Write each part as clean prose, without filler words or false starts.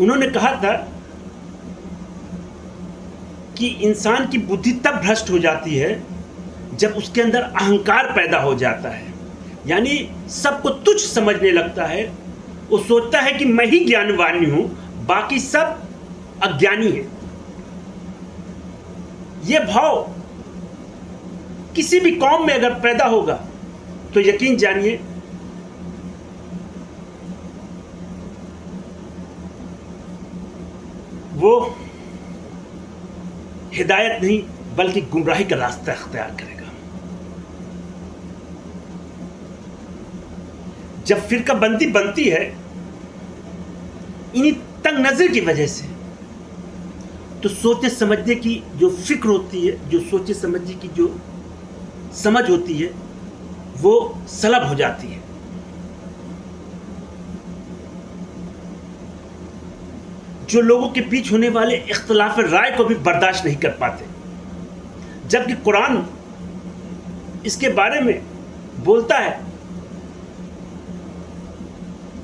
انہوں نے کہا تھا کہ انسان کی بدھی تب بھرشٹ ہو جاتی ہے جب اس کے اندر اہنکار پیدا ہو جاتا ہے، یعنی سب کو تجھ سمجھنے لگتا ہے، وہ سوچتا ہے کہ میں ہی گیانوانی ہوں، باقی سب اگیانی ہیں۔ یہ بھاؤ کسی بھی قوم میں اگر پیدا ہوگا تو یقین جانیے وہ ہدایت نہیں بلکہ گمراہی کا راستہ اختیار کرے گا۔ جب فرقہ بندی بنتی ہے انہی تنگ نظر کی وجہ سے، تو سوچنے سمجھنے کی جو فکر ہوتی ہے، جو سوچنے سمجھنے کی جو سمجھ ہوتی ہے، وہ سلب ہو جاتی ہے۔ جو لوگوں کے بیچ ہونے والے اختلاف رائے کو بھی برداشت نہیں کر پاتے، جبکہ قرآن اس کے بارے میں بولتا ہے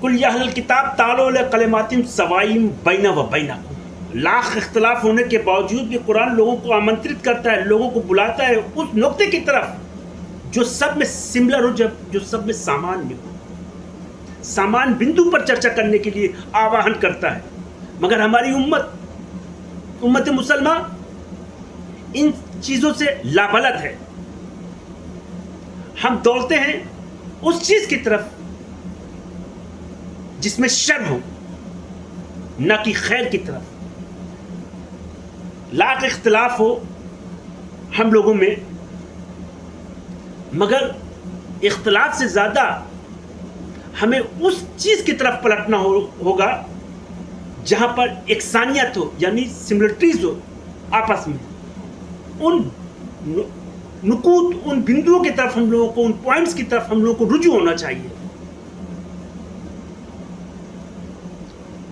قُلْ يَا أَهْلَ الْكِتَابِ تَعَالَوْا إِلَىٰ كَلِمَاتٍ سَوَاءٍ بَيْنَنَا وَبَيْنَكُمْ۔ لاکھ اختلاف ہونے کے باوجود بھی قرآن لوگوں کو آمنترت کرتا ہے، لوگوں کو بلاتا ہے اس نقطے کی طرف جو سب میں سملر ہو، جو سب میں سامان ہو، سامان بندو پر چرچا کرنے کے لیے آواہن کرتا ہے۔ مگر ہماری امت مسلمہ ان چیزوں سے لابلد ہے۔ ہم دوڑتے ہیں اس چیز کی طرف جس میں شر ہو، نہ کہ خیر کی طرف۔ لاکھ اختلاف ہو ہم لوگوں میں، مگر اختلاف سے زیادہ ہمیں اس چیز کی طرف پلٹنا ہوگا جہاں پر یکسانیت ہو، یعنی سملرٹیز ہو آپس میں۔ ان نقود، ان بندوؤں کی طرف ہم لوگوں کو، ان پوائنٹس کی طرف ہم لوگوں کو رجوع ہونا چاہیے۔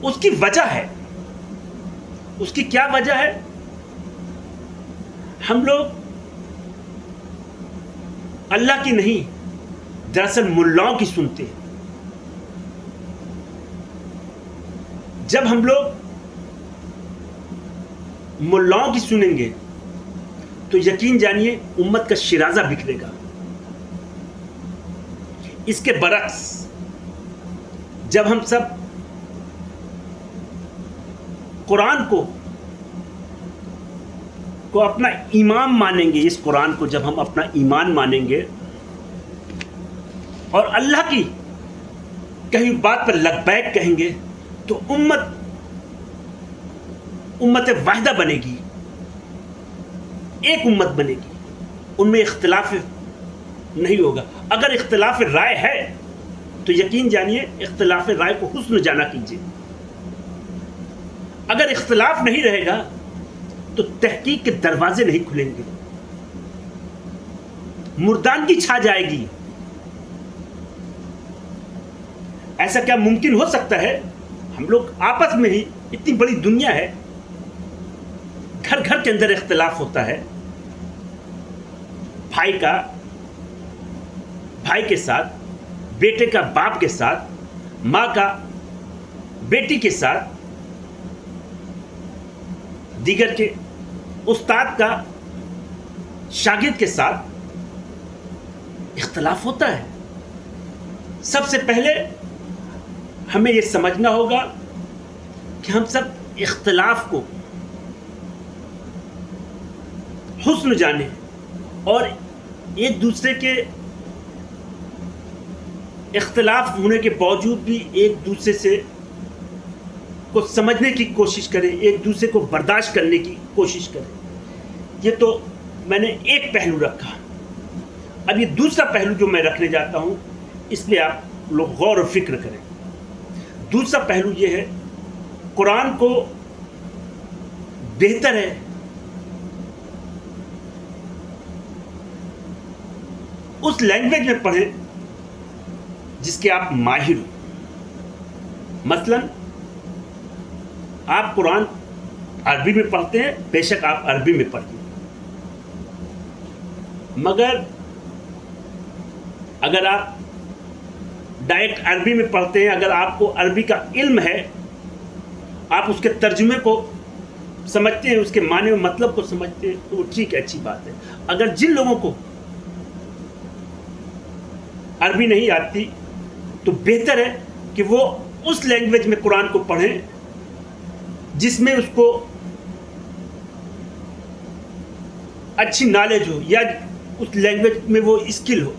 اس کی وجہ ہے، اس کی کیا وجہ ہے؟ ہم لوگ اللہ کی نہیں، دراصل ملاؤں کی سنتے ہیں۔ جب ہم لوگ ملاؤں کی سنیں گے تو یقین جانیے امت کا شیرازہ بکھرے گا۔ اس کے برعکس جب ہم سب قرآن کو اپنا ایمان مانیں گے، اس قرآن کو جب ہم اپنا ایمان مانیں گے اور اللہ کی کہیں بات پر لبیک کہیں گے، تو امت واحدہ بنے گی، ایک امت بنے گی، ان میں اختلاف نہیں ہوگا۔ اگر اختلاف رائے ہے تو یقین جانیے اختلاف رائے کو حسن جانا کیجیے۔ اگر اختلاف نہیں رہے گا تو تحقیق کے دروازے نہیں کھلیں گے، مردانگی چھا جائے گی۔ ایسا کیا ممکن ہو سکتا ہے؟ ہم لوگ آپس میں ہی، اتنی بڑی دنیا ہے، گھر گھر کے اندر اختلاف ہوتا ہے، بھائی کا بھائی کے ساتھ، بیٹے کا باپ کے ساتھ، ماں کا بیٹی کے ساتھ، دیگر کے استاد کا شاگرد کے ساتھ اختلاف ہوتا ہے۔ سب سے پہلے ہمیں یہ سمجھنا ہوگا کہ ہم سب اختلاف کو حسن جانیں اور ایک دوسرے کے اختلاف ہونے کے باوجود بھی ایک دوسرے سے کو سمجھنے کی کوشش کریں، ایک دوسرے کو برداشت کرنے کی کوشش کریں۔ یہ تو میں نے ایک پہلو رکھا۔ اب یہ دوسرا پہلو جو میں رکھنے جاتا ہوں، اس پہ آپ لوگ غور و فکر کریں۔ دوسرا پہلو یہ ہے، قرآن کو بہتر ہے اس لینگویج میں پڑھیں جس کے آپ ماہر ہو۔ مثلاً آپ قرآن عربی میں پڑھتے ہیں، بے شک آپ عربی میں پڑھیں، مگر اگر آپ ڈائریکٹ عربی میں پڑھتے ہیں، اگر آپ کو عربی کا علم ہے آپ اس کے ترجمے کو سمجھتے ہیں, اس کے معنی و مطلب کو سمجھتے ہیں, تو وہ ٹھیک ہے, اچھی بات ہے. اگر جن لوگوں کو عربی نہیں آتی تو بہتر ہے کہ وہ اس لینگویج میں قرآن کو پڑھیں جس میں اس کو اچھی نالج ہو, یا اس لینگویج میں وہ اسکل ہو,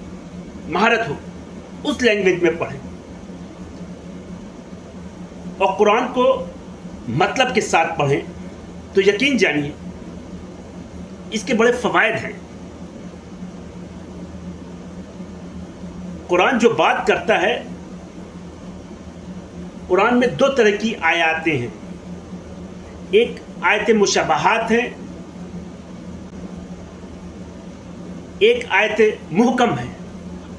مہارت ہو, اس لینگویج میں پڑھیں. اور قرآن کو مطلب کے ساتھ پڑھیں تو یقین جانیے اس کے بڑے فوائد ہیں. قرآن جو بات کرتا ہے, قرآن میں 2 طرح کی آیاتیں ہیں. ایک آیت مشابہات ہیں, ایک آیت محکم ہے.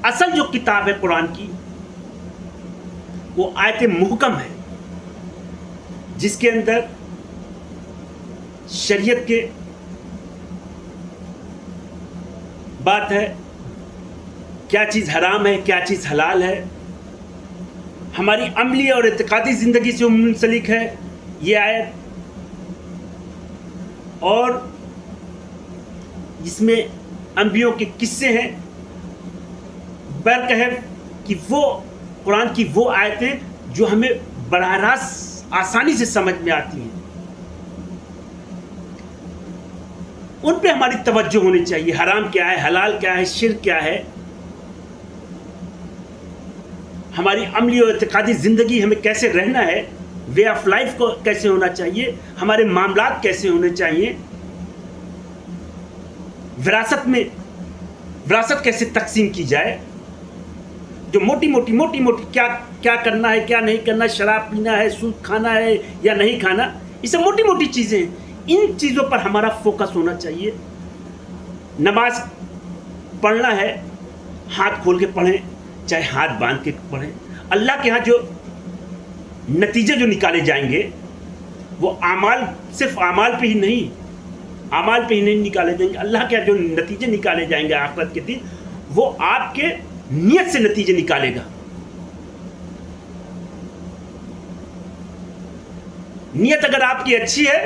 اصل جو کتاب ہے قرآن کی وہ آیت محکم ہے, جس کے اندر شریعت کے بات ہے, کیا چیز حرام ہے, کیا چیز حلال ہے, ہماری عملی اور اعتقادی زندگی سے منسلک ہے یہ آیت. اور جس میں انبیوں کے قصے ہیں. برکہف کہ وہ قرآن کی وہ آیتیں جو ہمیں براہ راست آسانی سے سمجھ میں آتی ہیں, ان پہ ہماری توجہ ہونی چاہیے. حرام کیا ہے, حلال کیا ہے, شرک کیا ہے, ہماری عملی اور اعتقادی زندگی ہمیں کیسے رہنا ہے, وے آف لائف کو کیسے ہونا چاہیے, ہمارے معاملات کیسے ہونے چاہیے, وراثت کیسے تقسیم کی جائے. جو موٹی موٹی کیا کرنا ہے, کیا نہیں کرنا, شراب پینا ہے, سود کھانا ہے یا نہیں کھانا, یہ سب موٹی موٹی چیزیں ہیں. ان چیزوں پر ہمارا فوکس ہونا چاہیے. نماز پڑھنا ہے, ہاتھ کھول کے پڑھیں, چاہے ہاتھ باندھ کے پڑھیں. اللہ کے ہاں جو نتیجے جو نکالے جائیں گے وہ صرف اعمال پہ ہی نہیں نکالے جائیں گے. اللہ کے ہاں جو نتیجے نکالے جائیں گے آخرت کے دن, وہ آپ کے نیت سے نتیجے نکالے گا. نیت اگر آپ کی اچھی ہے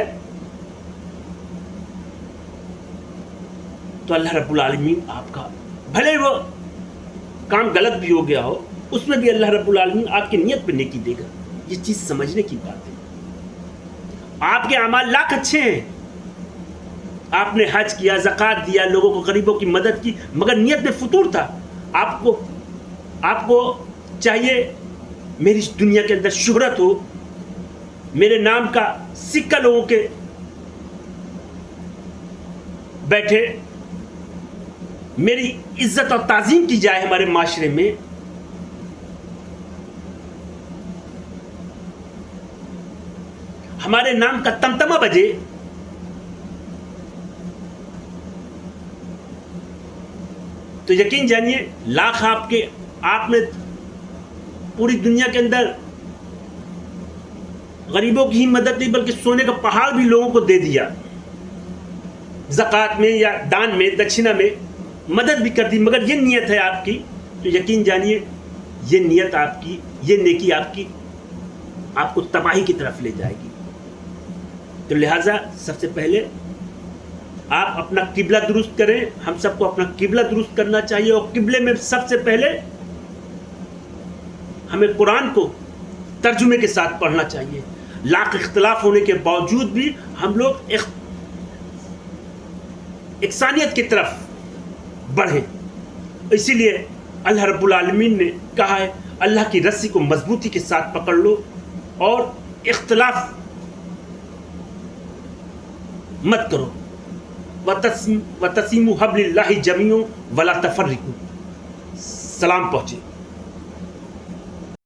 تو اللہ رب العالمین آپ کا, بھلے وہ کام غلط بھی ہو گیا ہو, اس میں بھی اللہ رب العالمین آپ کی نیت پہ نیکی دے گا. یہ چیز سمجھنے کی بات ہے. آپ کے اعمال لاکھ اچھے ہیں, آپ نے حج کیا, زکوٰۃ دیا, لوگوں کو غریبوں کی مدد کی, مگر نیت میں فطور تھا. آپ کو چاہیے میری دنیا کے اندر شہرت ہو, میرے نام کا سکہ لوگوں کے بیٹھے, میری عزت اور تعظیم کی جائے ہمارے معاشرے میں. ہمارے نام کا تمتمہ بجے. تو یقین جانیے لاکھ آپ نے پوری دنیا کے اندر غریبوں کی ہی مدد نہیں بلکہ سونے کا پہاڑ بھی لوگوں کو دے دیا, زکوٰۃ میں یا دان میں, دکشنہ میں مدد بھی کر دی, مگر یہ نیت ہے آپ کی, تو یقین جانیے یہ نیت آپ کی, یہ نیکی آپ کو تباہی کی طرف لے جائے گی. تو لہٰذا سب سے پہلے آپ اپنا قبلہ درست کریں. ہم سب کو اپنا قبلہ درست کرنا چاہیے, اور قبلے میں سب سے پہلے ہمیں قرآن کو ترجمے کے ساتھ پڑھنا چاہیے. لاکھ اختلاف ہونے کے باوجود بھی ہم لوگ یکسانیت کی طرف بڑھیں. اسی لیے اللہ رب العالمین نے کہا ہے اللہ کی رسی کو مضبوطی کے ساتھ پکڑ لو اور اختلاف مت کرو. وَتَسِيمُوا حَبْلِ اللَّهِ جَمِيعًا وَلَا تَفَرِّقُوا. سلام پہنچے.